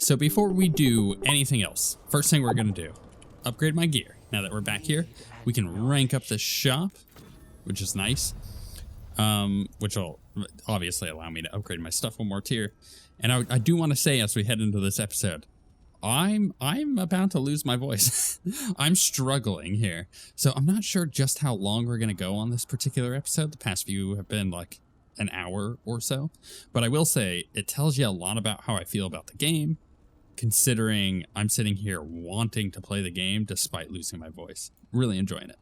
so before we do anything else, first thing we're going to do, upgrade my gear. Now that we're back here, we can rank up the shop, which is nice, which will obviously allow me to upgrade my stuff one more tier. And I do want to say, as we head into this episode, I'm about to lose my voice. I'm struggling here. So I'm not sure just how long we're going to go on this particular episode. The past few have been like an hour or so. But I will say, it tells you a lot about how I feel about the game, considering I'm sitting here wanting to play the game despite losing my voice. Really enjoying it.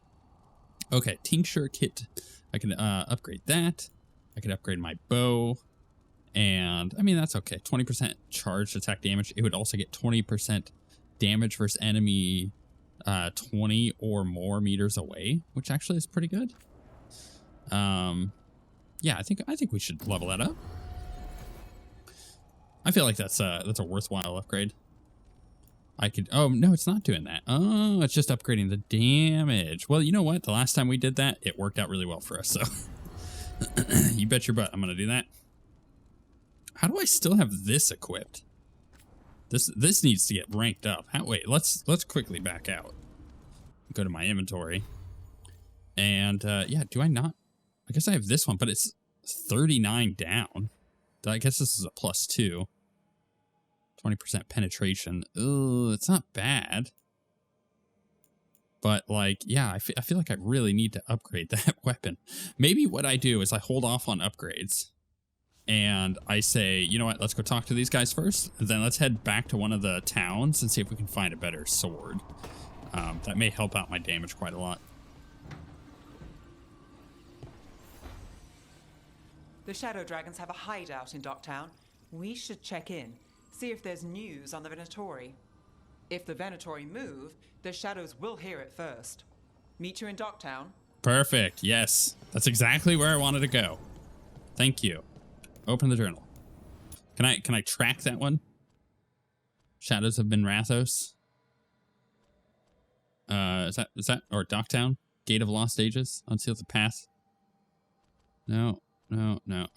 Okay, tincture kit. I can upgrade that. I can upgrade my bow. And, I mean, that's okay. 20% charged attack damage. It would also get 20% damage versus enemy 20 or more meters away, which actually is pretty good. Yeah, I think we should level that up. I feel like that's a worthwhile upgrade. I could, oh, no, it's not doing that. Oh, it's just upgrading the damage. Well, you know what? The last time we did that, it worked out really well for us, so. You bet your butt I'm going to do that. How do I still have this equipped? This needs to get ranked up. Wait, let's quickly back out. Go to my inventory. And, yeah, do I not? I guess I have this one, but it's 39 down. I guess this is a +2. 20% penetration. Ugh, it's not bad. But, like, yeah, I feel like I really need to upgrade that weapon. Maybe what I do is I hold off on upgrades. And I say, you know what, let's go talk to these guys first. And then let's head back to one of the towns and see if we can find a better sword. That may help out my damage quite a lot. The Shadow Dragons have a hideout in Docktown. We should check in, see if there's news on the Venatori. If the Venatori move, the Shadows will hear it first. Meet you in Docktown. Perfect, yes. That's exactly where I wanted to go. Thank you. Open the journal. Can I track that one? Shadows of Benrathos. Is that or Docktown? Gate of Lost Ages? Unseal the Path? No.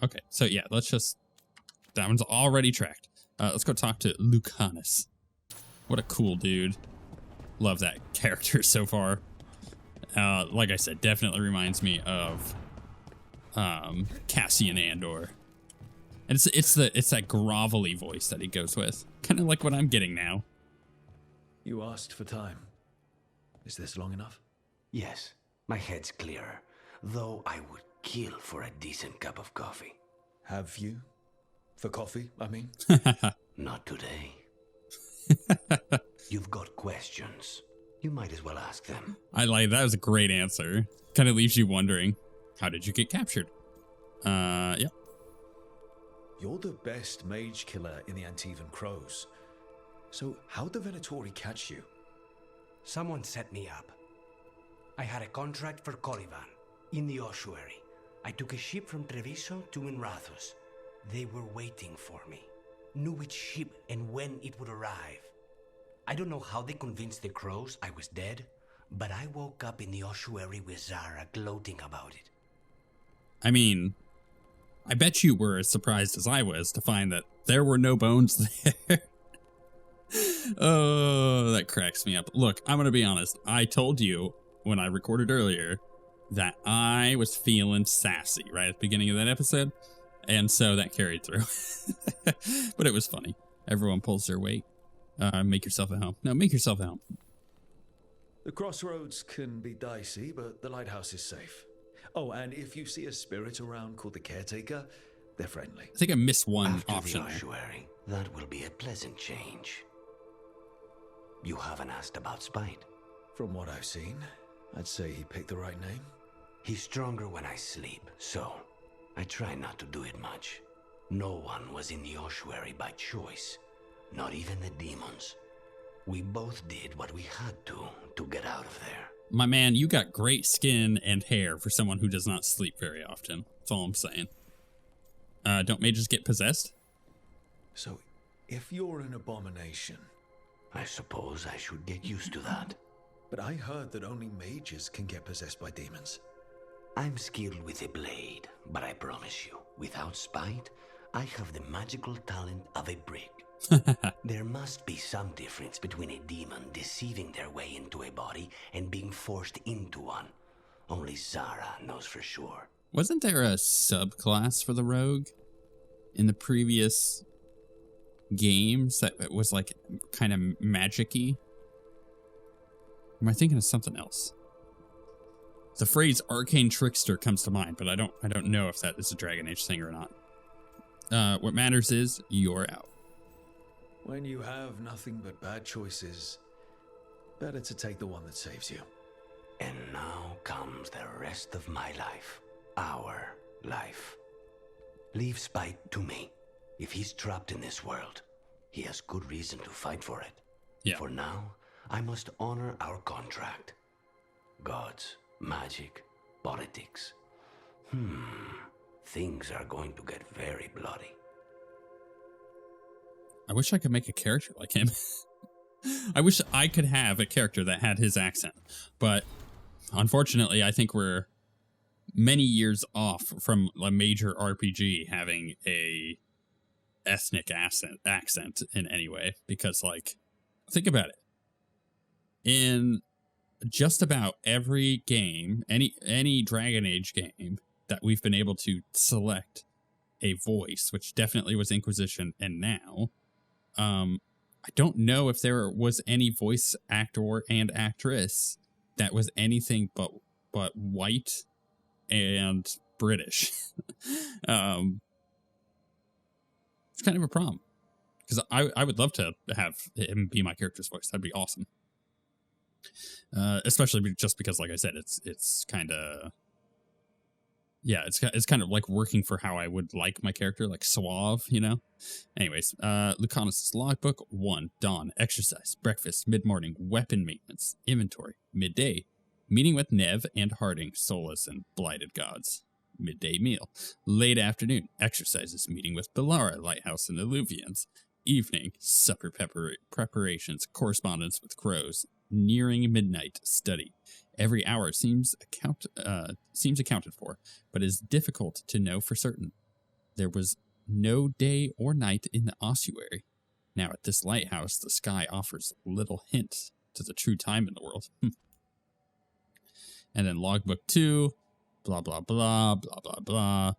Okay, so yeah, let's just, that one's already tracked. Let's go talk to Lucanus. What a cool dude. Love that character so far. Like I said, definitely reminds me of Cassian Andor. And it's that grovelly voice that he goes with. Kind of like what I'm getting now. You asked for time. Is this long enough? Yes, my head's clearer, though I would kill for a decent cup of coffee. Have you? For coffee, I mean? Not today. You've got questions. You might as well ask them. I like that. Was a great answer. Kind of leaves you wondering, how did you get captured? Yeah. You're the best mage killer in the Antivan Crows. So how'd the Venatori catch you? Someone set me up. I had a contract for Corrivan in the ossuary. I took a ship from Treviso to Benrathos. They were waiting for me. Knew which ship and when it would arrive. I don't know how they convinced the Crows I was dead, but I woke up in the ossuary with Zara gloating about it. I mean, I bet you were as surprised as I was to find that there were no bones there. Oh, that cracks me up. Look, I'm going to be honest. I told you when I recorded earlier that I was feeling sassy right at the beginning of that episode. And so that carried through. But it was funny. Everyone pulls their weight. Make yourself at home. No, make yourself at home. The crossroads can be dicey, but the lighthouse is safe. Oh, and if you see a spirit around called the Caretaker, they're friendly. I think I missed one After option the there. ossuary, that will be a pleasant change. You haven't asked about Spite. From what I've seen, I'd say he picked the right name. He's stronger when I sleep, so I try not to do it much. No one was in the ossuary by choice, not even the demons. We both did what we had to get out of there. My man, you got great skin and hair for someone who does not sleep very often. That's all I'm saying. Don't mages get possessed? So, if you're an abomination... I suppose I should get used to that. But I heard that only mages can get possessed by demons. I'm skilled with a blade, but I promise you, without Spite, I have the magical talent of a brick. There must be some difference between a demon deceiving their way into a body and being forced into one. Only Zara knows for sure. Wasn't there a subclass for the rogue in the previous games that was like kind of magic-y? Am I thinking of something else? The phrase arcane trickster comes to mind, but I don't know if that is a Dragon Age thing or not. What matters is you're out. When you have nothing but bad choices, better to take the one that saves you. And now comes the rest of my life. Our life. Leave Spite to me. If he's trapped in this world, he has good reason to fight for it. Yeah. For now, I must honor our contract. Gods, magic, politics. Things are going to get very bloody. I wish I could make a character like him. I wish I could have a character that had his accent. But unfortunately, I think we're many years off from a major RPG having a ethnic accent in any way. Because, like, think about it. In just about every game, any Dragon Age game that we've been able to select a voice, which definitely was Inquisition and now, I don't know if there was any voice actor and actress that was anything but white and British. It's kind of a problem because I would love to have him be my character's voice. That'd be awesome. Especially just because, like I said, it's kind of, yeah, it's kind of like working for how I would like my character, like suave, you know? Anyways, Lucanus' logbook: 1, dawn, exercise, breakfast, mid-morning, weapon maintenance, inventory, midday, meeting with Nev and Harding, Solus, and blighted gods. Midday meal. Late afternoon, exercises, meeting with Belara, Lighthouse, and Illuvians. Evening, supper preparations, correspondence with crows. Nearing midnight, study. Every hour seems accounted for, but is difficult to know for certain. There was no day or night in the ossuary. Now at this lighthouse, the sky offers little hint to the true time in the world. And then logbook 2, blah, blah, blah, blah, blah,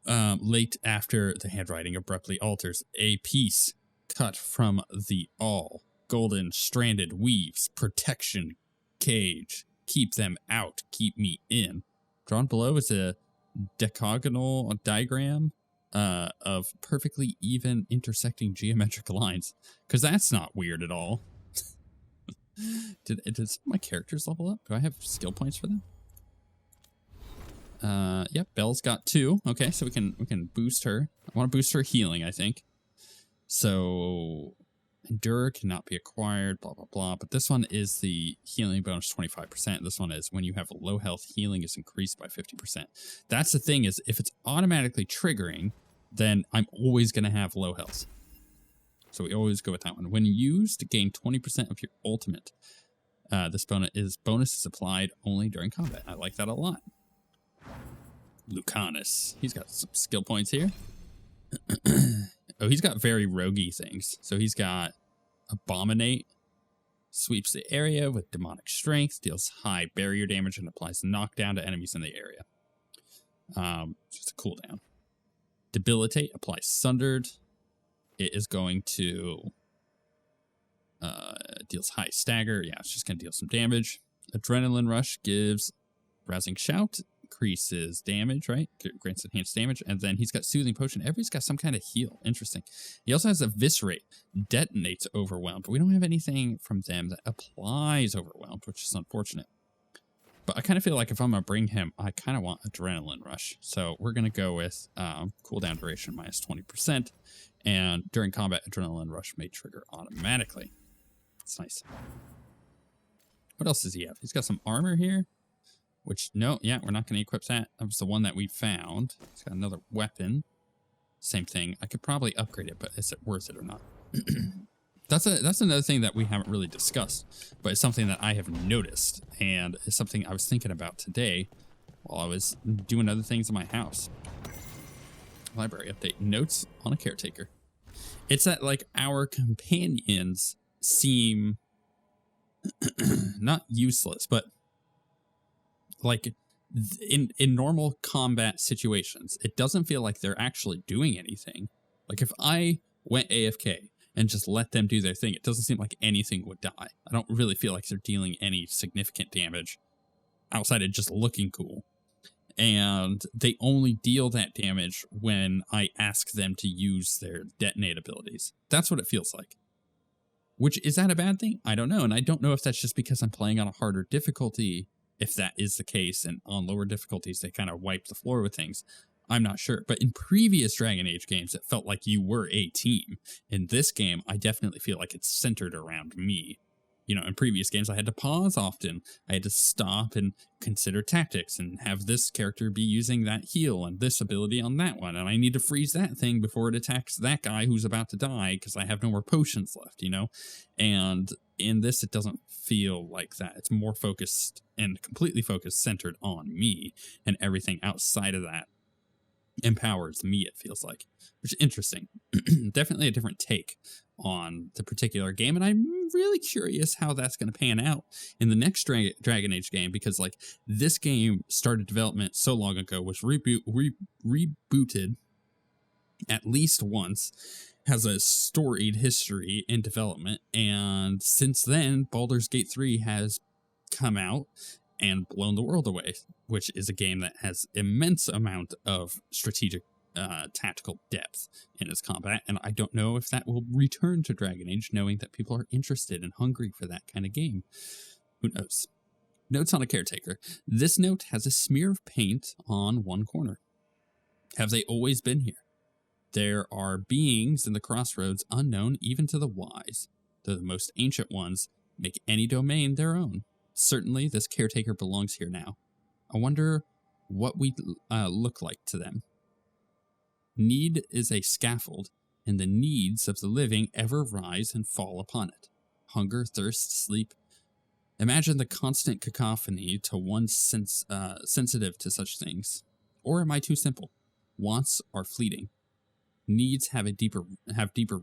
blah. Late after the handwriting abruptly alters, a piece cut from the all. Golden stranded weaves, protection, cage, keep them out, keep me in. Drawn below is a decagonal diagram of perfectly even intersecting geometric lines. Because that's not weird at all. Did my characters level up? Do I have skill points for them? Yep, Belle's got 2. Okay, so we can boost her. I want to boost her healing, I think. So Endure cannot be acquired, blah, blah, blah. But this one is the healing bonus 25%. This one is when you have low health, healing is increased by 50%. That's the thing, is if it's automatically triggering, then I'm always going to have low health. So we always go with that one. When used, gain 20% of your ultimate. This bonus is applied only during combat. I like that a lot. Lucanus. He's got some skill points here. Oh, he's got very roguey things. So he's got Abominate, sweeps the area with demonic strength, deals high barrier damage, and applies knockdown to enemies in the area. Just a cooldown. Debilitate, applies sundered. It is going to deals high stagger. Yeah, it's just going to deal some damage. Adrenaline Rush gives rousing shout, increases damage, right? Grants enhanced damage. And then he's got Soothing Potion. Everybody's got some kind of heal. Interesting. He also has Eviscerate. Detonates Overwhelmed. But we don't have anything from them that applies Overwhelmed, which is unfortunate. But I kind of feel like if I'm going to bring him, I kind of want Adrenaline Rush. So we're going to go with cooldown duration minus 20%. And during combat, Adrenaline Rush may trigger automatically. It's nice. What else does he have? He's got some armor here. Which, no, yeah, we're not going to equip that. That was the one that we found. It's got another weapon. Same thing. I could probably upgrade it, but is it worth it or not? That's another thing that we haven't really discussed, but it's something that I have noticed, and it's something I was thinking about today while I was doing other things in my house. Library update. Notes on a caretaker. It's that, like, our companions seem not useless, but like in normal combat situations, it doesn't feel like they're actually doing anything. Like if I went AFK and just let them do their thing, it doesn't seem like anything would die. I don't really feel like they're dealing any significant damage outside of just looking cool. And they only deal that damage when I ask them to use their detonate abilities. That's what it feels like. Which, is that a bad thing? I don't know. And I don't know if that's just because I'm playing on a harder difficulty, if that is the case, and on lower difficulties, they kind of wipe the floor with things. I'm not sure. But in previous Dragon Age games, it felt like you were a team. In this game, I definitely feel like it's centered around me. You know, in previous games, I had to pause often. I had to stop and consider tactics and have this character be using that heal and this ability on that one. And I need to freeze that thing before it attacks that guy who's about to die because I have no more potions left, you know? And in this, it doesn't feel like that. It's more focused and completely focused, centered on me, and everything outside of that empowers me, it feels like, which is interesting. Definitely a different take on the particular game, and I'm really curious how that's going to pan out in the next Dragon Age game, because like this game started development so long ago, was rebooted at least once, has a storied history in development, and since then Baldur's Gate 3 has come out and blown the world away, which is a game that has immense amount of strategic tactical depth in its combat, and I don't know if that will return to Dragon Age, knowing that people are interested and hungry for that kind of game. Who knows? Notes on a caretaker. This note has a smear of paint on one corner. Have they always been here? There are beings in the crossroads unknown even to the wise, though the most ancient ones make any domain their own. Certainly this caretaker belongs here now. I wonder what we look like to them. Need is a scaffold, and the needs of the living ever rise and fall upon it. Hunger, thirst, sleep. Imagine the constant cacophony to one sensitive to such things. Or am I too simple? Wants are fleeting. Needs have deeper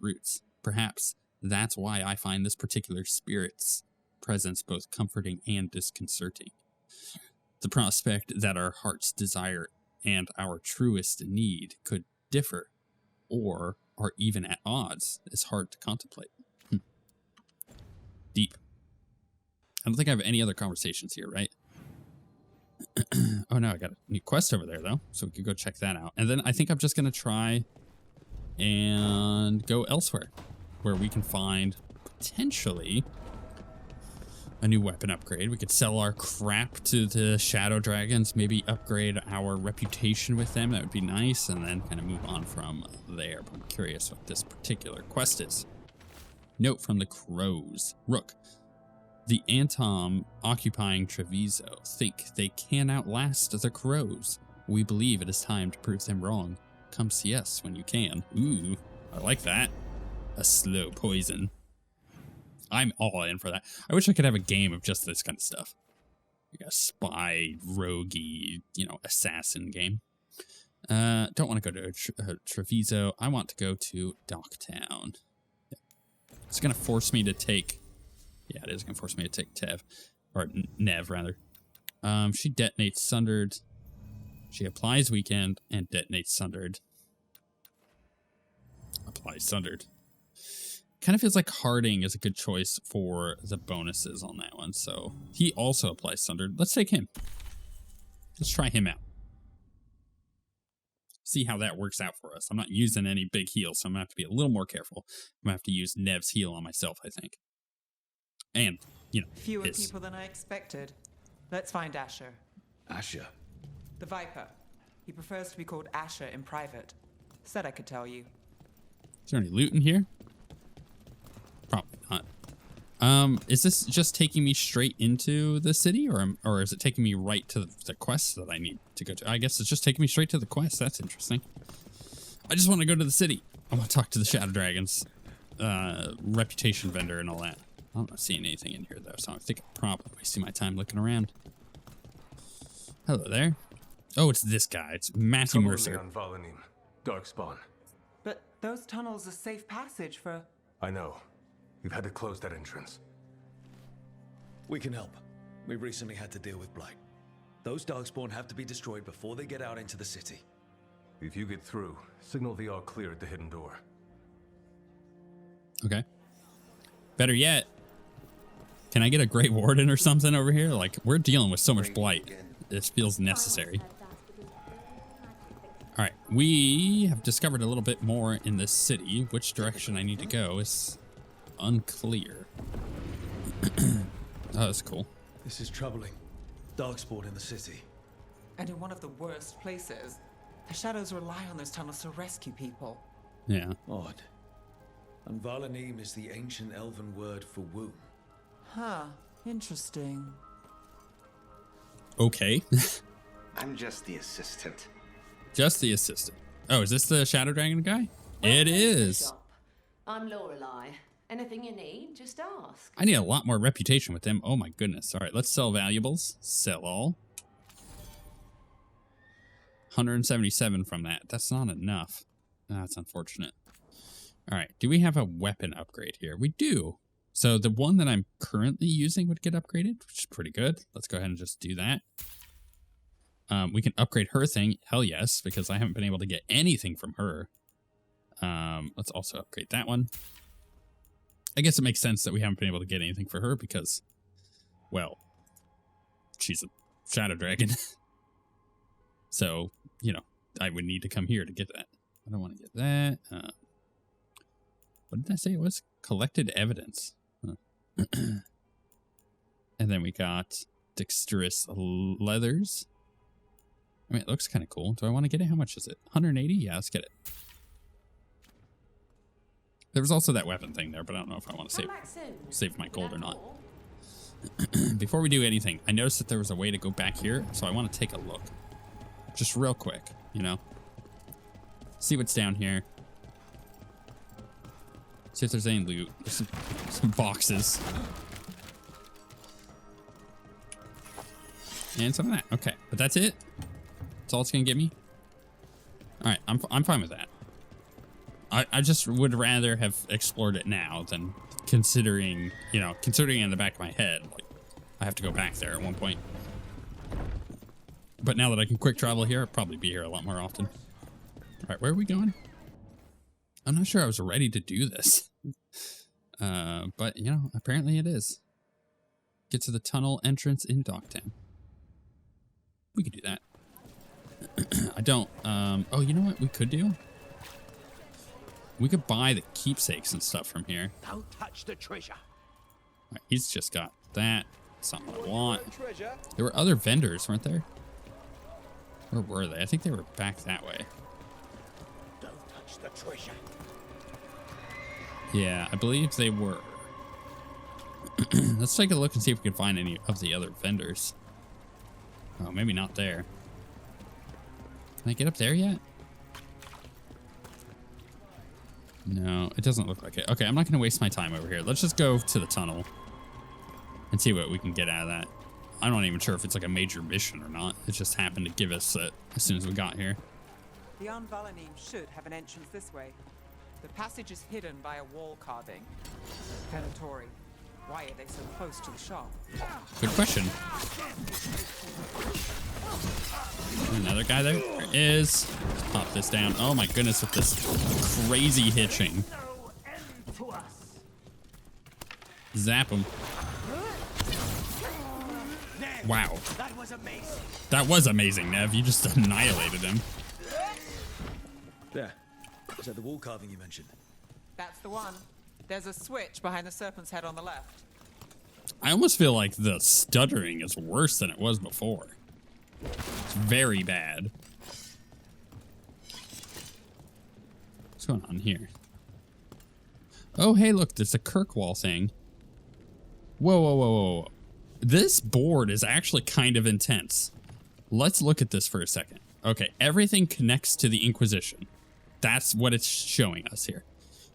roots. Perhaps that's why I find this particular spirit's presence both comforting and disconcerting. The prospect that our heart's desire and our truest need could differ or are even at odds is hard to contemplate. Deep. I don't think I have any other conversations here, right? Oh no, I got a new quest over there though, so we could go check that out. And then I think I'm just gonna try and go elsewhere where we can find potentially a new weapon upgrade. We could sell our crap to the Shadow Dragons, maybe upgrade our reputation with them. That would be nice, and then kind of move on from there. But I'm curious what this particular quest is. Note from the Crows. Rook. The Antom occupying Treviso think they can outlast the Crows. We believe it is time to prove them wrong. Come see us when you can. Ooh, I like that. A slow poison. I'm all in for that. I wish I could have a game of just this kind of stuff. Like a spy, roguey, you know, assassin game. Don't want to go to Treviso. I want to go to Docktown. It's going to force me to take... Yeah, it is going to force me to take Tev. Or Nev, rather. She detonates Sundered. She applies Weekend and detonates Sundered. Applies Sundered. Kind of feels like Harding is a good choice for the bonuses on that one. So he also applies Sundered. Let's take him. Let's try him out. See how that works out for us. I'm not using any big heals, so I'm going to have to be a little more careful. I'm going to have to use Nev's heal on myself, I think. And, you know, fewer people than I expected. Let's find Asher. Asher? The Viper. He prefers to be called Asher in private. Said I could tell you. Is there any loot in here? Probably not. Is this just taking me straight into the city, or is it taking me right to the quest that I need to go to? I guess it's just taking me straight to the quest. That's interesting. I just want to go to the city. I want to talk to the Shadow Dragons, reputation vendor and all that. I'm not seeing anything in here though, so I think I'm probably wasting my time looking around. Hello there. Oh, it's this guy. It's Matthew Mercer. Darkspawn. But those tunnels are safe passage for... I know. We've had to close that entrance. We can help. We recently had to deal with Blight. Those Darkspawn have to be destroyed before they get out into the city. If you get through, signal the all clear at the hidden door. Okay. Better yet, can I get a Great Warden or something over here? Like, we're dealing with so much blight. This feels necessary. All right, we have discovered a little bit more in this city. Which direction I need to go is unclear. Oh, that's cool. This is troubling. Darkspawn in the city. And in one of the worst places. The shadows rely on those tunnels to rescue people. Yeah. Odd. And Valanim is the ancient elven word for womb. Huh. Interesting. Okay. I'm just the assistant. Just the assistant. Oh, is this the Shadow Dragon guy? It is. I'm Lorelei. Anything you need, just ask. I need a lot more reputation with him. Oh my goodness. All right, let's sell valuables. Sell all. 177 from that. That's not enough. That's unfortunate. All right, do we have a weapon upgrade here? We do. So the one that I'm currently using would get upgraded, which is pretty good. Let's go ahead and just do that. We can upgrade her thing. Hell yes, because I haven't been able to get anything from her. Let's also upgrade that one. I guess it makes sense that we haven't been able to get anything for her because, well, she's a shadow dragon. So, you know, I would need to come here to get that. I don't want to get that. What did I say it was? Collected evidence. Huh. And then we got dexterous leathers. I mean, it looks kind of cool. Do I want to get it? How much is it? 180? Yeah, let's get it. There was also that weapon thing there, but I don't know if I want to save my gold or not. Before we do anything, I noticed that there was a way to go back here, so I want to take a look. Just real quick, you know? See what's down here. See if there's any loot. There's some boxes. And some of that. Okay, but that's it? That's all it's going to give me? All right, I'm fine with that. I just would rather have explored it now than considering in the back of my head, like, I have to go back there at one point. But now that I can quick travel here, I'll probably be here a lot more often. All right, where are we going? I'm not sure I was ready to do this. But, you know, apparently it is. Get to the tunnel entrance in Docktown. We could do that. I don't. Oh, you know what we could do? We could buy the keepsakes and stuff from here. Don't touch the treasure. All right, he's just got that. That's not what I want. There were other vendors, weren't there? Where were they? I think they were back that way. Don't touch the treasure. Yeah, I believe they were. Let's take a look and see if we can find any of the other vendors. Oh, maybe not there. Can I get up there yet? No, it doesn't look like it. Okay, I'm not going to waste my time over here. Let's just go to the tunnel and see what we can get out of that. I'm not even sure if it's like a major mission or not. It just happened to give us it as soon as we got here. The Valanim should have an entrance this way. The passage is hidden by a wall carving. Venatori, why are they so close to the shop? Good question. Another guy there? There is. Let's pop this down. Oh my goodness, with this crazy hitching. Zap him. Wow. That was amazing. That was amazing, Nev. You just annihilated him. There. Is that the wall carving you mentioned? That's the one. There's a switch behind the serpent's head on the left. I almost feel like the stuttering is worse than it was before. It's very bad. What's going on here? Oh, hey, look, there's a Kirkwall thing. Whoa, whoa, whoa, whoa, whoa. This board is actually kind of intense. Let's look at this for a second. Okay, everything connects to the Inquisition. That's what it's showing us here.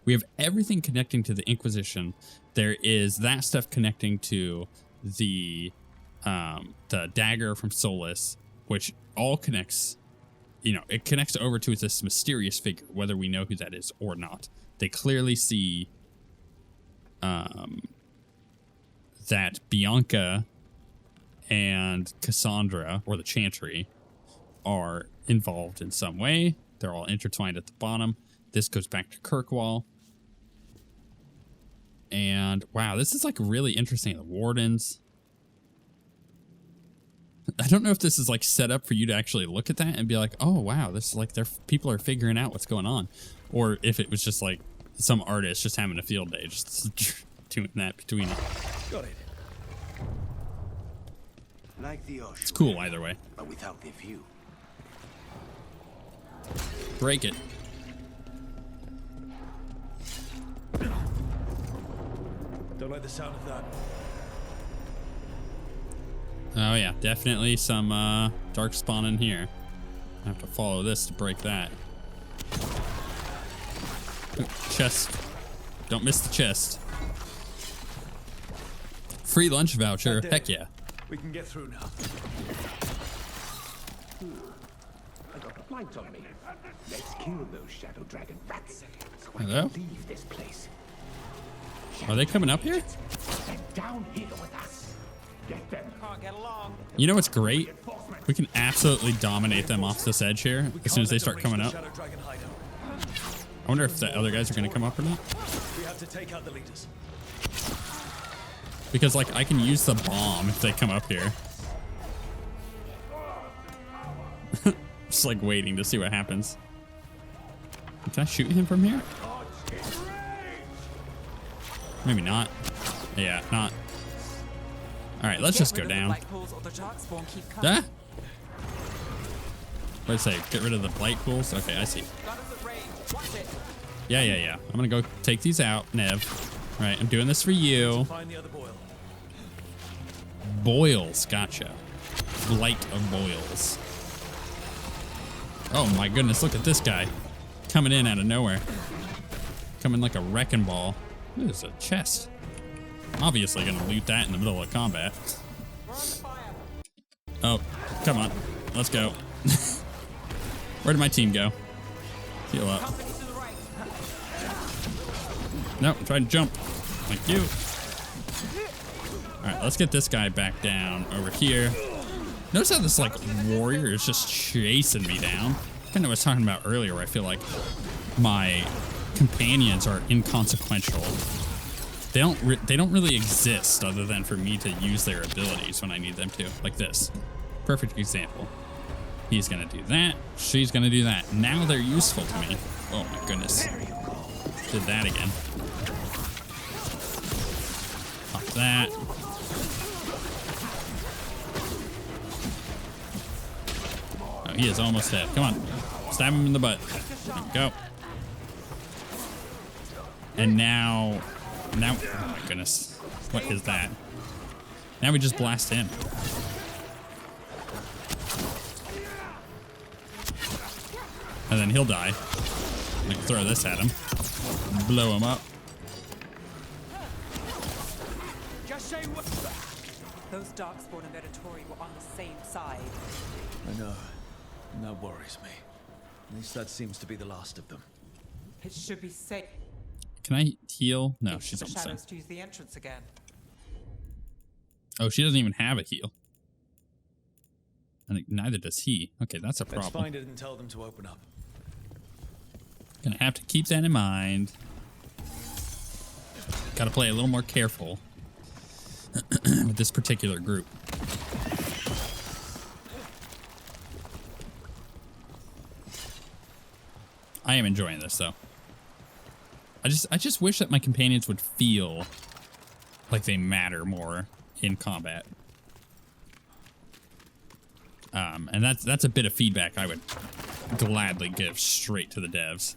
We have everything connecting to the Inquisition. There is that stuff connecting to the dagger from Solus, which all connects you know, it connects over to this mysterious figure, whether we know who that is or not. They clearly see that Bianca and Cassandra, or the Chantry, are involved in some way. They're all intertwined at the bottom. This goes back to Kirkwall. And wow, this is like really interesting. The Wardens. I don't know if this is like set up for you to actually look at that and be like, oh wow, this is like people are figuring out what's going on. Or if it was just like some artist just having a field day, just doing that between it. Got it. Like the ocean. It's cool either way. But without the view. Break it. Don't like the sound of that. Oh yeah, definitely some Darkspawn in here. I have to follow this to break that. Ooh, chest. Don't miss the chest. Free lunch voucher. Heck yeah. We can get through now. I got a light on me. Let's kill those shadow dragon rats so I Hello? can leave this place. Are they coming up here? They're down here with us. Get them. Can't get along. You know what's great? We can absolutely dominate them off this edge here as soon as they start coming up. Shadow Dragon hideout. I wonder if the other guys are going to come up or not. We have to take out the leaders. Because, like, I can use the bomb if they come up here. Just, like, waiting to see what happens. Can I shoot him from here? Maybe not. Yeah, not. Alright, let's just go down. Ah! What did I say? Get rid of the blight pools? Okay, I see. Yeah. I'm gonna go take these out, Nev. Alright, I'm doing this for you. Find the other boil. Boils, gotcha. Blight of boils. Oh my goodness, look at this guy. Coming in out of nowhere. Coming like a wrecking ball. Ooh, there's a chest. Obviously gonna loot that in the middle of combat. Oh, come on. Let's go. Where did my team go? Heal up. Nope, I'm trying to jump. Thank you. Alright, let's get this guy back down over here. Notice how this, like, warrior is just chasing me down? Kind of what I was talking about earlier, where I feel like my companions are inconsequential. They don't really exist other than for me to use their abilities when I need them to. Like this. Perfect example. He's gonna do that. She's gonna do that. Now they're useful to me. Oh my goodness. Did that again. Pop that. Oh, he is almost dead. Come on. Stab him in the butt. There we go. And now, oh my goodness. What is that? Now we just blast him. And then he'll die. I can throw this at him. Blow him up. Those Darkspawn and Venatori were on the same side. I know. And that worries me. At least that seems to be the last of them. It should be safe. Can I heal? No, If she's the almost dead. shadows to use the entrance again. Oh, she doesn't even have a heal. And neither does he. Okay, that's a Let's problem. find it and tell them to open up. Gonna have to keep that in mind. Gotta play a little more careful with this particular group. I am enjoying this though. I just wish that my companions would feel like they matter more in combat. And that's a bit of feedback I would gladly give straight to the devs.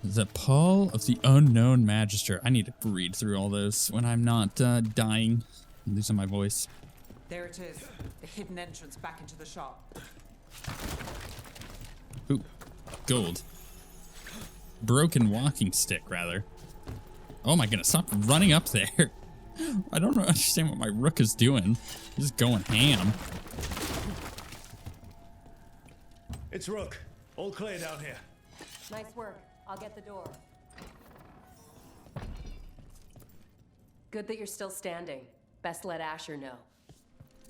The Paul of the Unknown Magister. I need to read through all those when I'm not dying and losing my voice. There it is. The hidden entrance back into the shop. Ooh, gold. Broken walking stick, rather. Oh my goodness, stop running up there. I don't understand what my rook is doing. He's just going ham. It's Rook. All clear down here. Nice work. I'll get the door. Good that you're still standing. Best let Asher know.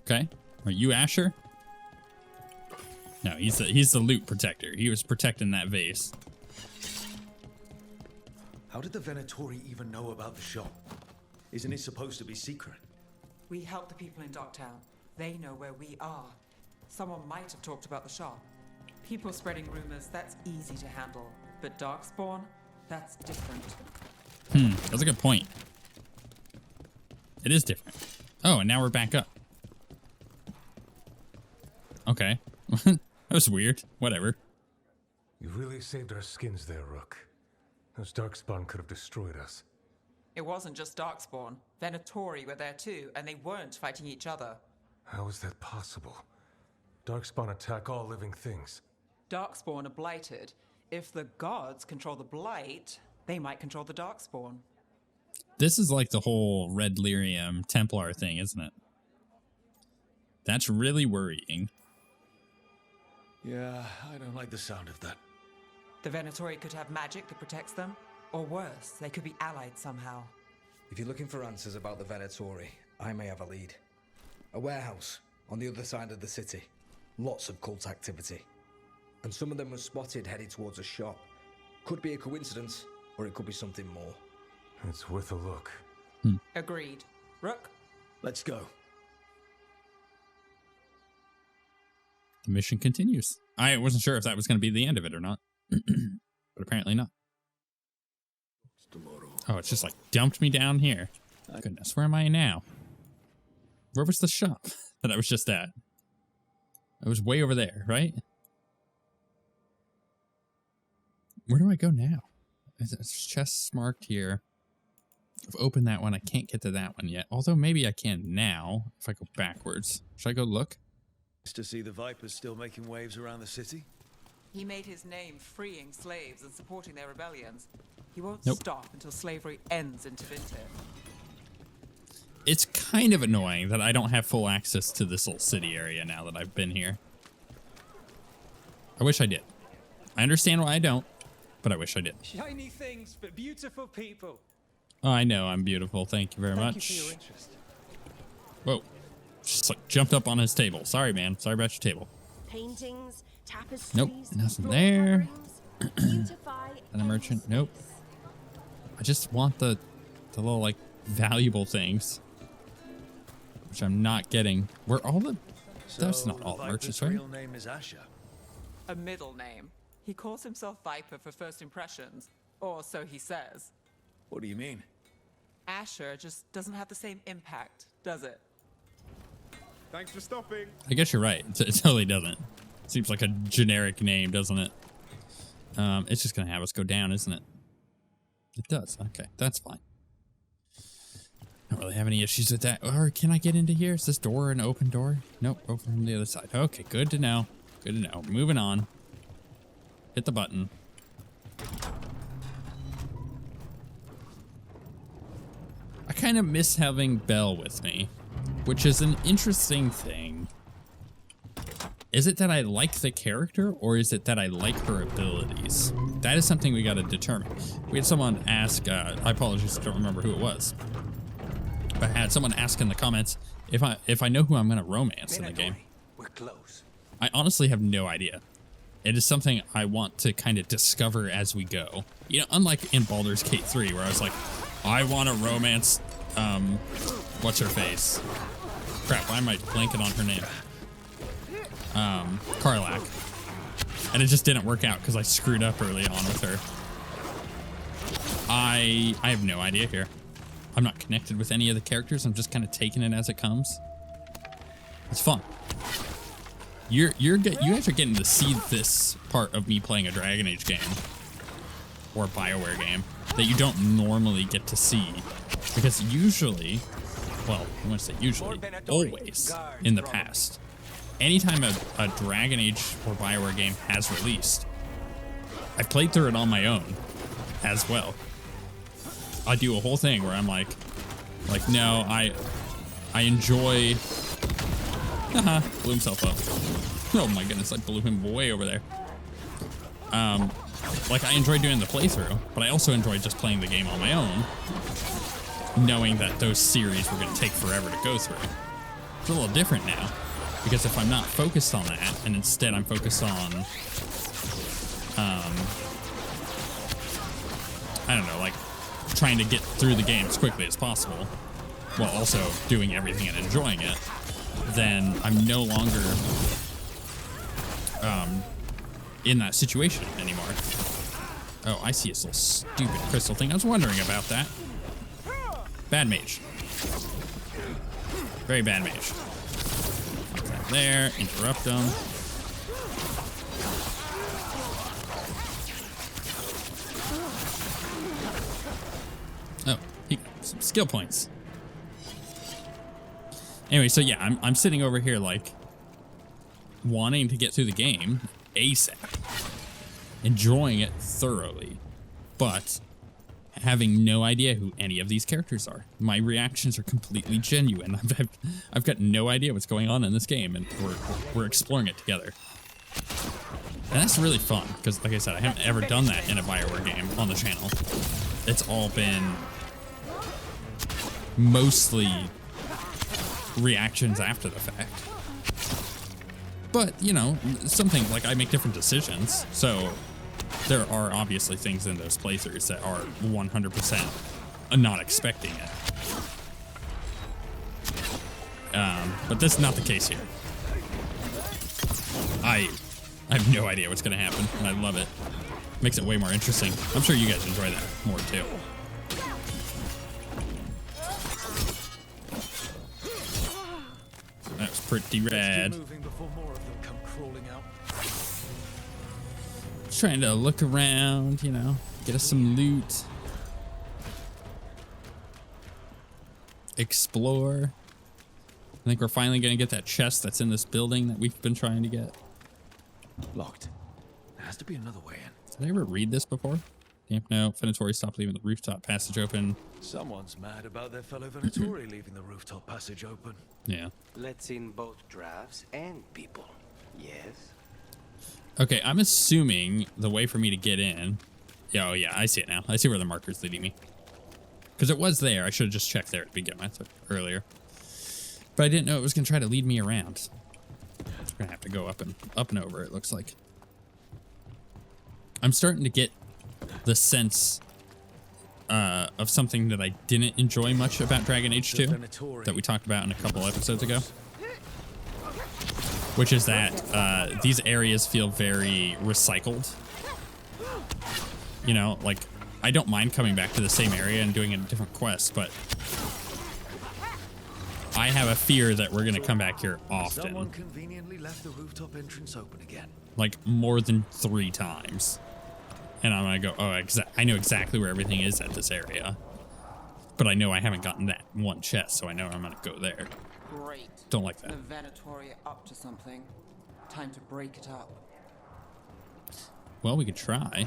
Okay. Are you Asher? No, he's the loot protector. He was protecting that vase. How did the Venatori even know about the shop? Isn't it supposed to be secret? We help the people in Docktown. They know where we are. Someone might have talked about the shop. People spreading rumors, that's easy to handle. But Darkspawn, that's different. That's a good point. It is different. Oh, and now we're back up. Okay. That was weird. Whatever. You really saved our skins there, Rook. Those Darkspawn could have destroyed us. It wasn't just Darkspawn. Venatori were there too, and they weren't fighting each other. How is that possible? Darkspawn attack all living things. Darkspawn are blighted. If the gods control the blight, they might control the Darkspawn. This is like the whole Red Lyrium Templar thing, isn't it? That's really worrying. Yeah, I don't like the sound of that. The Venatori could have magic that protects them, or worse, they could be allied somehow. If you're looking for answers about the Venatori, I may have a lead. A warehouse on the other side of the city. Lots of cult activity. And some of them were spotted headed towards a shop. Could be a coincidence, or it could be something more. It's worth a look. Agreed. Rook? Let's go. The mission continues. I wasn't sure if that was going to be the end of it or not. But apparently not. Oh, it's just like dumped me down here. Goodness, where am I now? Where was the shop that I was just at? I was way over there, right? Where do I go now? There's chests marked here. I've opened that one. I can't get to that one yet. Although maybe I can now if I go backwards. Should I go look? To see the Vipers still making waves around the city? He made his name freeing slaves and supporting their rebellions. He won't Nope. stop until slavery ends in Tevinter. It's kind of annoying that I don't have full access to this little city area now that I've been here. I wish I did. I understand why I don't, but I wish I did. Shiny things, but beautiful people. Oh, I know I'm beautiful. Thank you very much. Thank you for your interest. Whoa. Just like jumped up on his table. Sorry, man. Sorry about your table. Paintings, tapestries, Nope, nothing floor there. coverings, beautify And a any merchant. Nope. space. I just want the little like valuable things, which I'm not getting. Where all the that's not all the merchants, Viper's right? real name is Asher. A middle name. He calls himself Viper for first impressions, or so he says. What do you mean? Asher just doesn't have the same impact, does it? Thanks for stopping. I guess you're right. It totally doesn't. Seems like a generic name, doesn't it? It's just gonna have us go down, isn't it? It does. Okay, that's fine. Don't really have any issues with that. Or can I get into here? Is this door an open door? Nope, open from the other side. Okay, good to know. Good to know. Moving on. Hit the button. I kind of miss having Belle with me, which is an interesting thing. Is it that I like the character, or is it that I like her abilities? That is something we got to determine. We had someone ask, I apologize, I don't remember who it was, but I had someone ask in the comments if I know who I'm going to romance in the game. We're close. I honestly have no idea. It is something I want to kind of discover as we go. You know, unlike in Baldur's Gate 3, where I was like, I want to romance, what's her face? Crap, why am I blanking on her name? Karlach. And it just didn't work out because I screwed up early on with her. I have no idea here. I'm not connected with any of the characters. I'm just kind of taking it as it comes. It's fun. You guys are getting to see this part of me playing a Dragon Age game or a BioWare game that you don't normally get to see, because usually, well, I want to say usually, always in the past, anytime a Dragon Age or BioWare game has released, I've played through it on my own as well. I do a whole thing where I'm like no, I enjoy, blew himself up. Oh my goodness, I blew him way over there. Like, I enjoyed doing the playthrough, but I also enjoyed just playing the game on my own, knowing that those series were going to take forever to go through. It's a little different now, because if I'm not focused on that, and instead I'm focused on, I don't know, like, trying to get through the game as quickly as possible, while also doing everything and enjoying it, then I'm no longer in that situation anymore. Oh, I see this little stupid crystal thing. I was wondering about that. Bad mage. Very bad mage. Put that there, interrupt them. Oh, he got some skill points. Anyway, so yeah, I'm sitting over here like wanting to get through the game ASAP, enjoying it thoroughly, but having no idea who any of these characters are. My reactions are completely genuine. I've got no idea what's going on in this game, and we're exploring it together. And that's really fun, because like I said, I haven't ever done that in a BioWare game on the channel. It's all been mostly reactions after the fact. But, you know, something like I make different decisions, so there are obviously things in those playthroughs that are 100% not expecting it. But that's not the case here. I have no idea what's going to happen, and I love it. Makes it way more interesting. I'm sure you guys enjoy that more, too. That was pretty rad. Just trying to look around, you know, get us some loot. Explore. I think we're finally going to get that chest that's in this building that we've been trying to get. Locked. There has to be another way in. Did I ever read this before? Damn, no. Venatori stopped leaving the rooftop passage open. Someone's mad about their fellow Venatori leaving the rooftop passage open. Yeah. Let's in both drafts and people. Yes. Okay, I'm assuming the way for me to get in... Yeah, oh yeah, I see it now. I see where the marker's leading me. Because it was there. I should have just checked there to begin with earlier. But I didn't know it was going to try to lead me around. I'm going to have to go up and over, it looks like. I'm starting to get the sense of something that I didn't enjoy much about Dragon Age 2 that we talked about in a couple episodes ago. Which is that these areas feel very recycled. You know, like, I don't mind coming back to the same area and doing a different quest, but I have a fear that we're going to come back here often. Someone conveniently left the rooftop entrance open again. Like, more than 3 times. And I'm going to go, oh, I know exactly where everything is at this area. But I know I haven't gotten that one chest, so I know I'm going to go there. Great. Don't like that. The Venatori are up to something. Time to break it up. Well, we could try.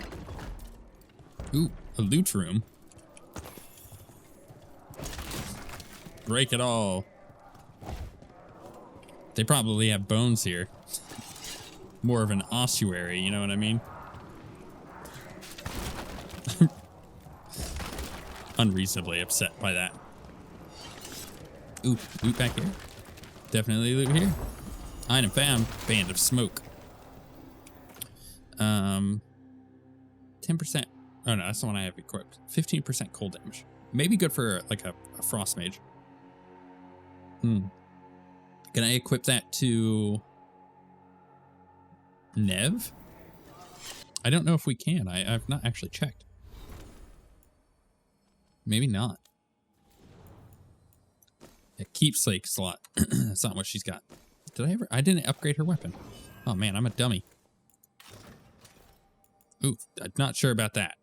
Ooh, a loot room. Break it all. They probably have bones here. More of an ossuary, you know what I mean? Unreasonably upset by that. Ooh, loot back here. Definitely loot here. Item found. Band of smoke. 10%. Oh no, that's the one I have equipped. 15% cold damage. Maybe good for like a frost mage. Can I equip that to Nev? I don't know if we can. I've not actually checked. Maybe not. A keepsake slot. That's not what she's got. Did I ever? I didn't upgrade her weapon. Oh man, I'm a dummy. Ooh, I'm not sure about that.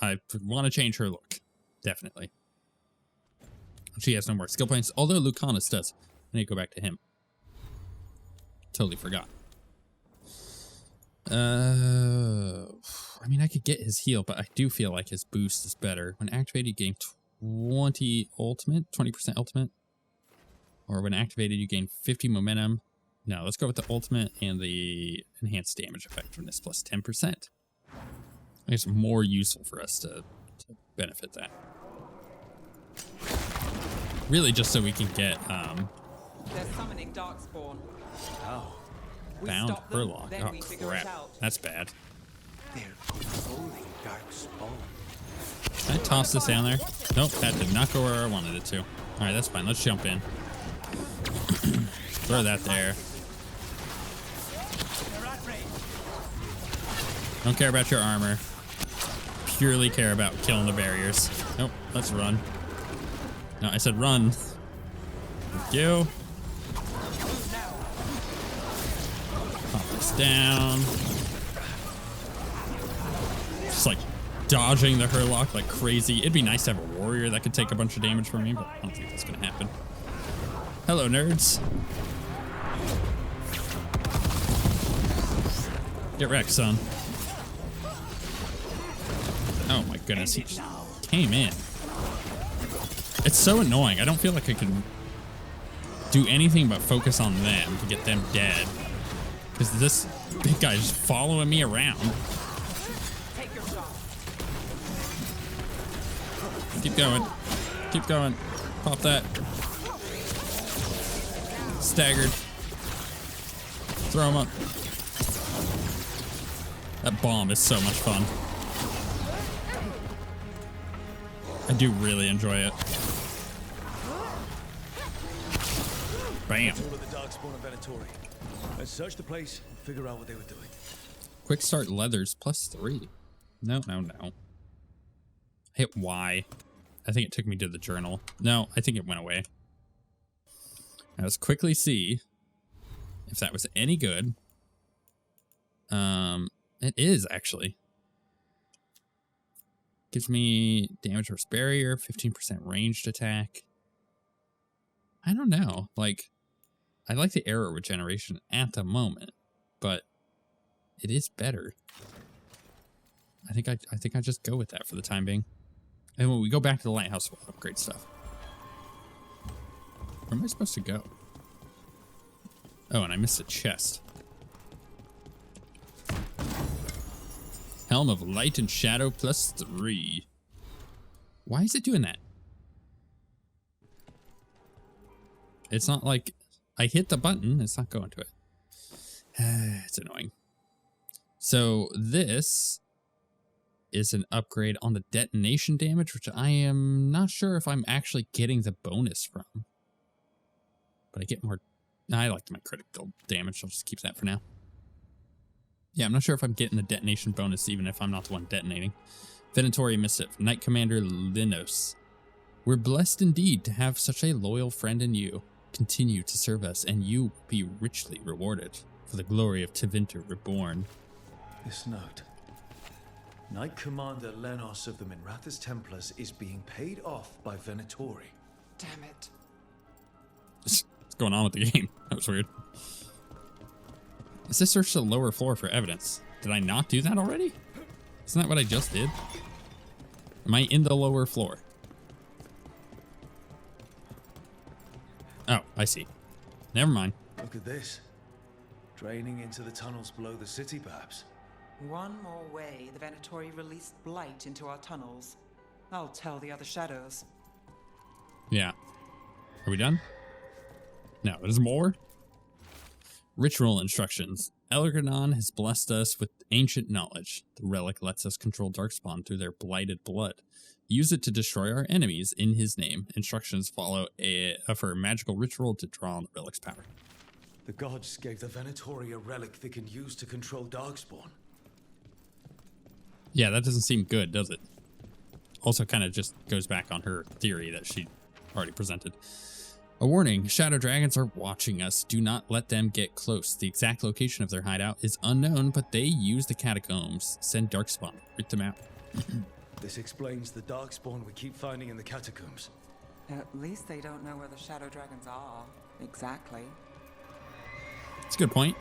I want to change her look. Definitely. She has no more skill points, although Lucanus does. I need to go back to him. Totally forgot. I mean, I could get his heal, but I do feel like his boost is better. When activated, you gain 20% ultimate. Or when activated, you gain 50 momentum. No, let's go with the ultimate and the enhanced damage effectiveness plus 10%. I think it's more useful for us to benefit that. Really just so we can get They're summoning Darkspawn. How? We bound stop them, Herlock. then Oh we figure it crap. out. That's bad. They're controlling Darkspawn. Can I toss this down there? Nope, that did not go where I wanted it to. Alright, that's fine. Let's jump in. Throw that there. Don't care about your armor. Purely care about killing the barriers. Nope, let's run. No, I said run. Thank you. Pop this down. Just like dodging the Herlock like crazy. It'd be nice to have a warrior that could take a bunch of damage from me, but I don't think that's gonna happen. Hello, nerds. Get wrecked, son. Oh my goodness, he just came in. It's so annoying. I don't feel like I can do anything but focus on them to get them dead. Because this big guy is following me around. Keep going. Keep going. Pop that. Staggered. Throw him up. That bomb is so much fun. I do really enjoy it. Bam. Let's search the place and figure out what they were doing. Quick start leathers plus 3. No, no, no. Hit Y. I think it took me to the journal. No, I think it went away. Now let's quickly see if that was any good. It is actually. Gives me damage versus barrier, 15% ranged attack. I don't know. Like, I like the arrow regeneration at the moment, but it is better. I think I just go with that for the time being. And when we go back to the lighthouse, we'll upgrade stuff. Where am I supposed to go? Oh, and I missed a chest. Helm of Light and Shadow plus 3. Why is it doing that? It's not like I hit the button. It's not going to it. It's annoying. So this is an upgrade on the detonation damage, which I am not sure if I'm actually getting the bonus from. But I get more. I like my critical damage. I'll just keep that for now. Yeah, I'm not sure if I'm getting the detonation bonus, even if I'm not the one detonating. Venatory Missive, Knight Commander Linos. We're blessed indeed to have such a loyal friend in you. Continue to serve us, and you will be richly rewarded for the glory of Tevinter Reborn. This note. Knight Commander Lenos of the Minrathous Templars is being paid off by Venatori. Damn it. What's going on with the game? That was weird. Is this search the lower floor for evidence? Did I not do that already? Isn't that what I just did? Am I in the lower floor? Oh, I see. Never mind. Look at this. Draining into the tunnels below the city, perhaps. One more way the Venatori released blight into our tunnels. I'll tell the other shadows. Yeah. Are we done? No, there's more. Ritual instructions. Elgarnon has blessed us with ancient knowledge. The relic lets us control Darkspawn through their blighted blood. Use it to destroy our enemies in his name. Instructions follow for a magical ritual to draw on the relic's power. The gods gave the Venatori a relic they can use to control Darkspawn. Yeah, that doesn't seem good, does it? Also kind of just goes back on her theory that she already presented. A warning, shadow dragons are watching us. Do not let them get close. The exact location of their hideout is unknown, but they use the catacombs. Send Darkspawn. Root them out. This explains the Darkspawn we keep finding in the catacombs. At least they don't know where the shadow dragons are. Exactly. It's a good point.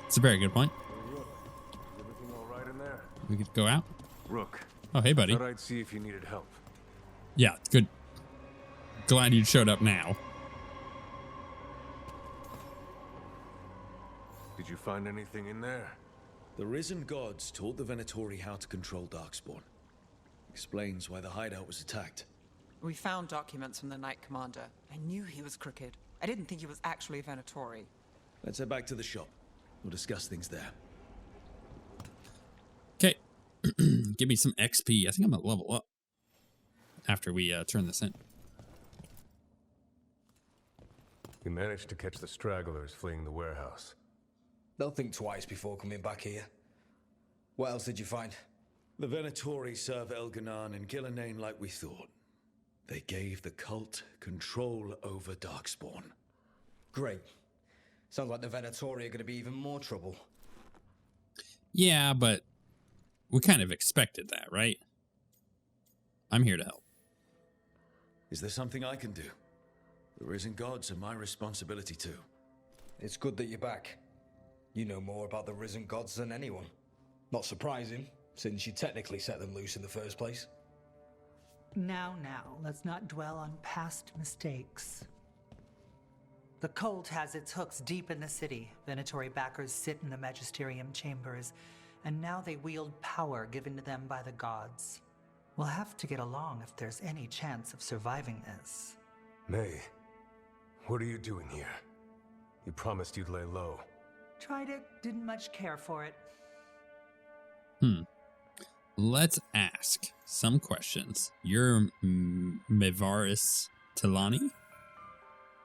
It's a very good point. Rook, is everything all right in there? We could go out. Rook. Oh, hey, buddy. Thought I'd see if you needed help. Yeah, good. Glad you showed up now. Did you find anything in there? The risen gods taught the Venatori how to control Darkspawn. Explains why the hideout was attacked. We found documents from the Knight Commander. I knew he was crooked. I didn't think he was actually a Venatori. Let's head back to the shop. We'll discuss things there. Okay. Give me some XP. I think I'm gonna level up after we turn this in. You managed to catch the stragglers fleeing the warehouse. They'll think twice before coming back here. What else did you find? The Venatori serve Elganan and Gillenane like we thought. They gave the cult control over Darkspawn. Great. Sounds like the Venatori are going to be even more trouble. Yeah, but we kind of expected that, right? I'm here to help. Is there something I can do? The risen gods are my responsibility too. It's good that you're back. You know more about the risen gods than anyone. Not surprising, since you technically set them loose in the first place. Now, let's not dwell on past mistakes. The cult has its hooks deep in the city. Venatori backers sit in the magisterium chambers, and now they wield power given to them by the gods. We'll have to get along if there's any chance of surviving this. May, what are you doing here? You promised you'd lay low. Tried it, didn't much care for it. Let's ask some questions. You're Mevaris Talani?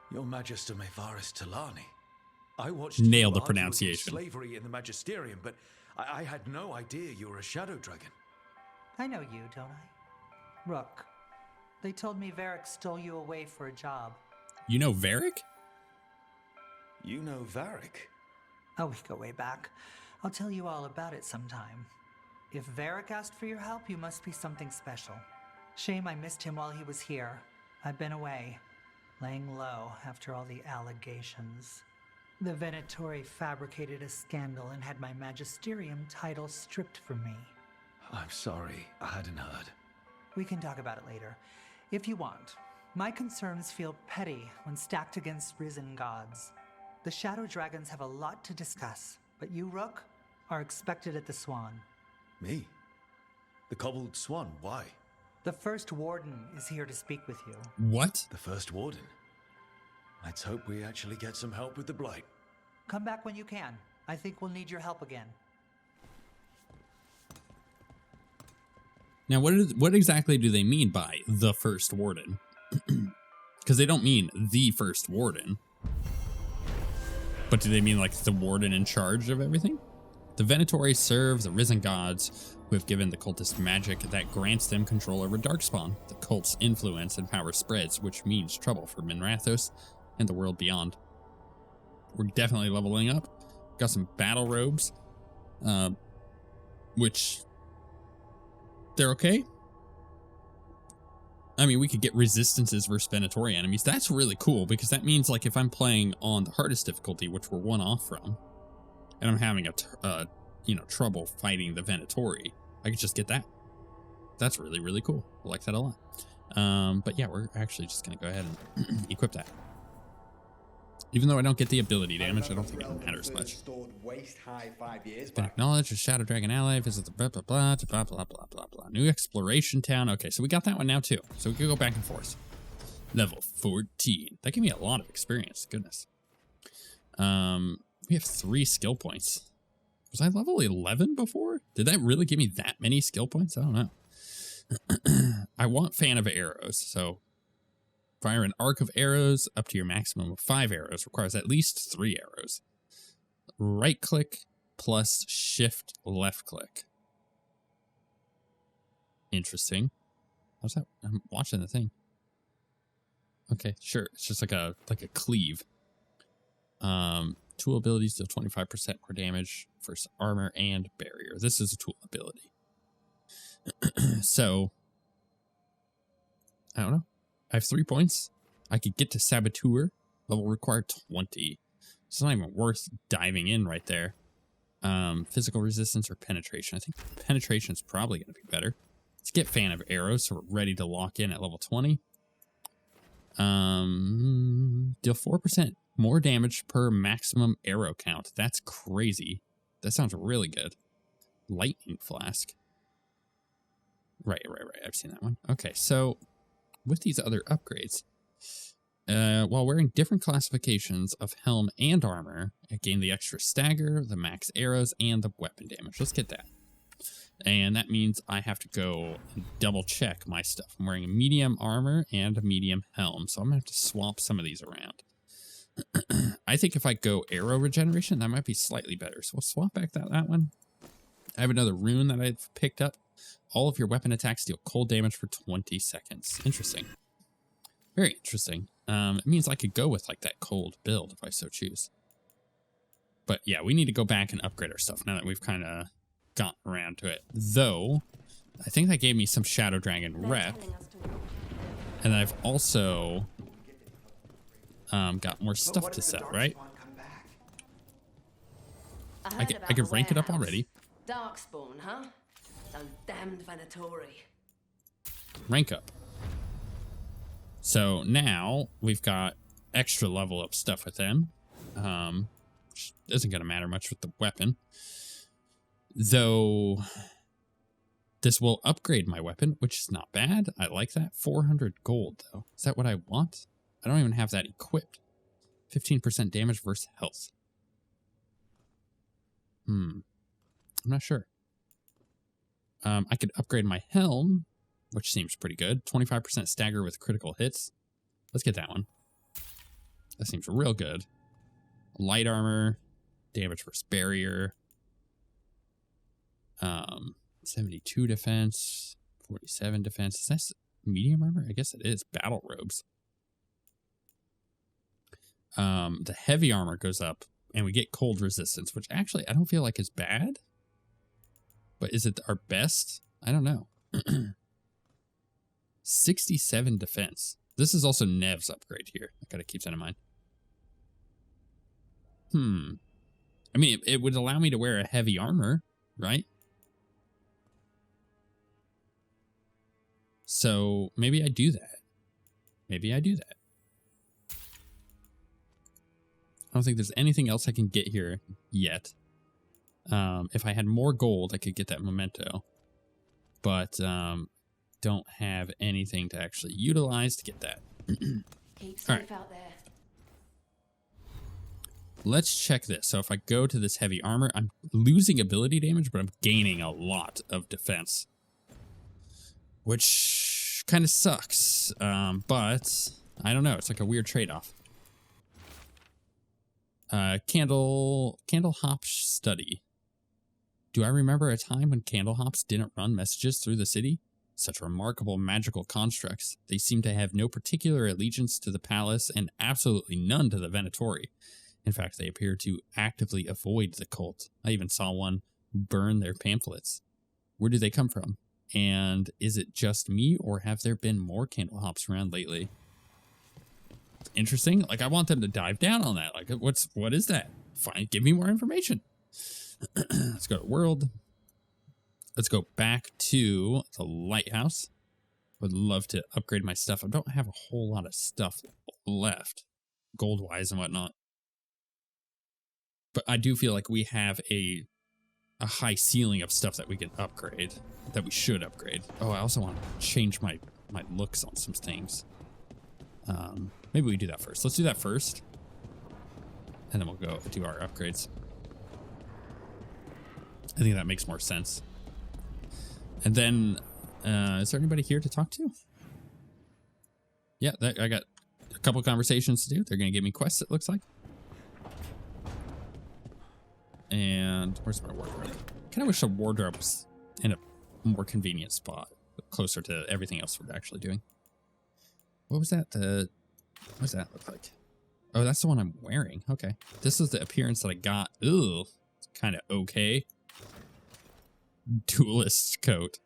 Your Magister Mevaris Talani. I watched Nailed you the argue against pronunciation. slavery in the Magisterium, but I had no idea you were a shadow dragon. I know you, don't I? Rook. They told me Varric stole you away for a job. You know Varric? You know Varric? Oh, we go way back. I'll tell you all about it sometime. If Varric asked for your help, you must be something special. Shame I missed him while he was here. I've been away, laying low after all the allegations. The Venatori fabricated a scandal and had my magisterium title stripped from me. I'm sorry, I hadn't heard. We can talk about it later, if you want. My concerns feel petty when stacked against risen gods. The Shadow Dragons have a lot to discuss, but you, Rook, are expected at the Swan. Me? The Cobbled Swan, why? The First Warden is here to speak with you. What? The First Warden? Let's hope we actually get some help with the Blight. Come back when you can. I think we'll need your help again. Now, what exactly do they mean by the First Warden? Because they don't mean the First Warden. But do they mean like the warden in charge of everything? The Venatori serve the risen gods who have given the cultist magic that grants them control over Darkspawn. The cult's influence and power spreads, which means trouble for Minrathos and the world beyond. We're definitely leveling up. Got some battle robes, which they're okay. I mean, we could get resistances versus Venatori enemies. That's really cool because that means like if I'm playing on the hardest difficulty, which we're one off from, and I'm having trouble fighting the Venatori, I could just get that. That's really, really cool. I like that a lot. But yeah, we're actually just going to go ahead and equip that. Even though I don't get the ability damage, I don't think it matters much. Been acknowledged as Shadow Dragon ally. Visit the blah, blah, blah, blah, blah, blah, blah, blah. New exploration town. Okay, so we got that one now too. So we can go back and forth. Level 14. That gave me a lot of experience. Goodness. We have 3 skill points. Was I level 11 before? Did that really give me that many skill points? I don't know. I want Fan of Arrows, so fire an arc of arrows up to your maximum of 5 arrows. Requires at least 3 arrows. Right click plus shift left click. Interesting. How's that? I'm watching the thing. Okay, sure. It's just like a cleave. Tool abilities deal 25% more damage versus armor and barrier. This is a tool ability. So, I don't know. I have 3 points. I could get to Saboteur. Level required 20. It's not even worth diving in right there. Physical resistance or penetration. I think penetration is probably going to be better. Let's get Fan of Arrows so we're ready to lock in at level 20. Deal 4% More damage per maximum arrow count. That's crazy. That sounds really good. Lightning flask. Right. I've seen that one. Okay, so with these other upgrades, while wearing different classifications of helm and armor, I gain the extra stagger, the max arrows, and the weapon damage. Let's get that. And that means I have to go and double check my stuff. I'm wearing a medium armor and a medium helm, so I'm going to have to swap some of these around. I think if I go arrow regeneration, that might be slightly better. So we'll swap back that one. I have another rune that I've picked up. All of your weapon attacks deal cold damage for 20 seconds. Interesting. Very interesting. It means I could go with like that cold build if I so choose. But yeah, we need to go back and upgrade our stuff now that we've kind of gotten around to it. Though, I think that gave me some Shadow Dragon rep. And I've also got more stuff to set, right? I can rank it up already. Darkspawn, huh? Those damned Venatori. Rank up. So now we've got extra level up stuff with them. Which isn't going to matter much with the weapon. Though this will upgrade my weapon, which is not bad. I like that. 400 gold, though. Is that what I want? I don't even have that equipped. 15% damage versus health. I'm not sure. I could upgrade my helm, which seems pretty good. 25% stagger with critical hits. Let's get that one. That seems real good. Light armor, damage versus barrier. 72 defense, 47 defense. Is that medium armor? I guess it is. Battle robes. The heavy armor goes up, and we get cold resistance, which actually I don't feel like is bad. But is it our best? I don't know. 67 defense. This is also Nev's upgrade here. I gotta keep that in mind. I mean, it would allow me to wear a heavy armor, right? So maybe I do that. Maybe I do that. I don't think there's anything else I can get here yet. If I had more gold, I could get that memento. But don't have anything to actually utilize to get that. Keep safe out there. Let's check this. So if I go to this heavy armor, I'm losing ability damage, but I'm gaining a lot of defense. Which kind of sucks. But I don't know. It's like a weird trade-off. Candle Hop Study. Do I remember a time when Candle Hops didn't run messages through the city? Such remarkable magical constructs. They seem to have no particular allegiance to the palace and absolutely none to the Venatori. In fact, they appear to actively avoid the cult. I even saw one burn their pamphlets. Where do they come from? And is it just me, or have there been more Candle Hops around lately? Interesting. Like, I want them to dive down on that. Like, what is that? Fine, give me more information. Let's go to world. Let's go back to the lighthouse. Would love to upgrade my stuff. I don't have a whole lot of stuff left, gold-wise and whatnot. But I do feel like we have a high ceiling of stuff that we can upgrade, that we should upgrade. Oh, I also want to change my looks on some things. Maybe we do that first. Let's do that first. And then we'll go do our upgrades. I think that makes more sense. And then, is there anybody here to talk to? Yeah, I got a couple conversations to do. They're going to give me quests, it looks like. And where's my wardrobe? Kind of wish a wardrobe was in a more convenient spot, closer to everything else we're actually doing. What was that? What does that look like? Oh, that's the one I'm wearing. Okay. This is the appearance that I got. Ooh, it's kind of okay. Duelist coat.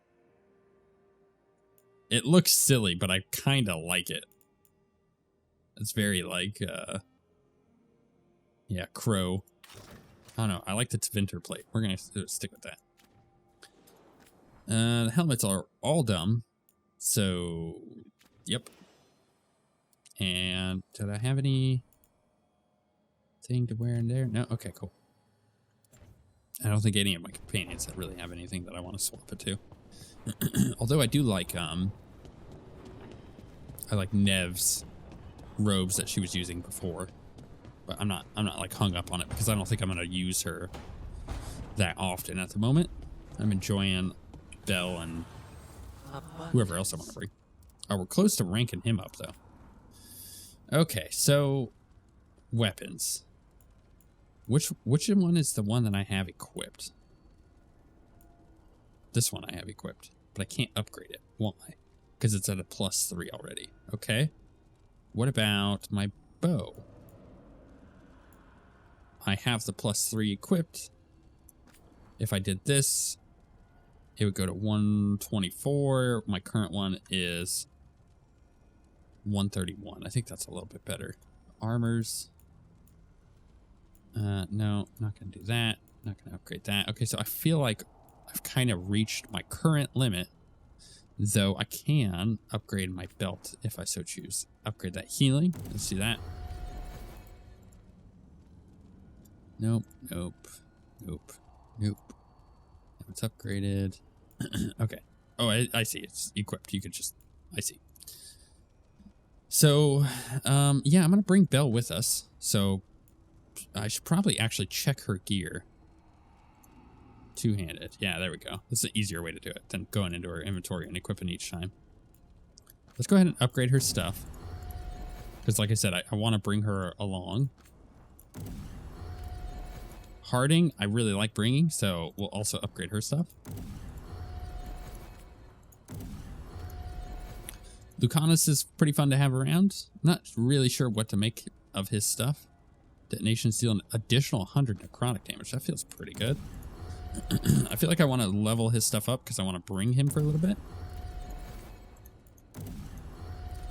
It looks silly, but I kind of like it. It's very like, yeah, crow. I don't know. I like the Tvinter plate. We're going to stick with that. The helmets are all dumb. So, yep. And did I have any? thing to wear in there? No? Okay, cool. I don't think any of my companions that really have anything that I want to swap it to. Although I do like, I like Nev's robes that she was using before. But I'm not like hung up on it because I don't think I'm going to use her that often at the moment. I'm enjoying Bell and whoever else I want to bring. Oh, we're close to ranking him up, though. Okay, so weapons. Which one is the one that I have equipped? This one I have equipped, but I can't upgrade it. Why? Because it's at a +3 already. Okay. What about my bow? I have the +3 equipped. If I did this, it would go to 124. My current one is 131. I think that's a little bit better. Armors. No, not going to do that. Not going to upgrade that. Okay, so I feel like I've kind of reached my current limit, though I can upgrade my belt if I so choose. Upgrade that healing. Let's see that. Nope, nope, nope, nope. It's upgraded. Okay. Oh, I see. It's equipped. You could just... I see. So, yeah, I'm going to bring Belle with us. So, I should probably actually check her gear. Two-handed. Yeah, there we go. That's the easier way to do it than going into her inventory and equipping each time. Let's go ahead and upgrade her stuff. Because, like I said, I want to bring her along. Harding, I really like bringing, so we'll also upgrade her stuff. Lucanus is pretty fun to have around. Not really sure what to make of his stuff. Detonations deal an additional 100 necrotic damage. That feels pretty good. I feel like I want to level his stuff up because I want to bring him for a little bit.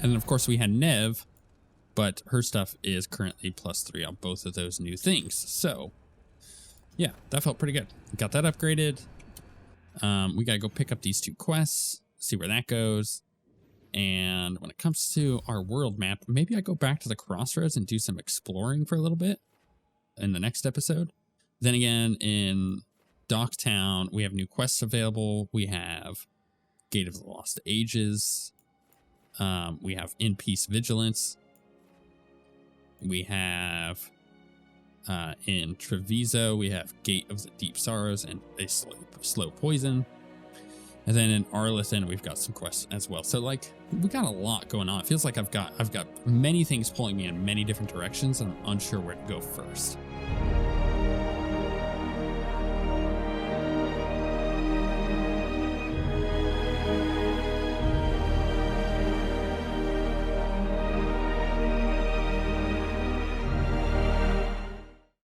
And then, of course, we had Nev, but her stuff is currently +3 on both of those new things. So, yeah, that felt pretty good. Got that upgraded. We got to go pick up these 2 quests, see where that goes. And when it comes to our world map, maybe I go back to the Crossroads and do some exploring for a little bit in the next episode. Then again, in Docktown, we have new quests available. We have Gate of the Lost Ages. We have In Peace Vigilance. We have in Treviso, we have Gate of the Deep Sorrows and a slow poison. And then in Arlithan, we've got some quests as well. So like we got a lot going on. It feels like I've got many things pulling me in many different directions, and I'm unsure where to go first.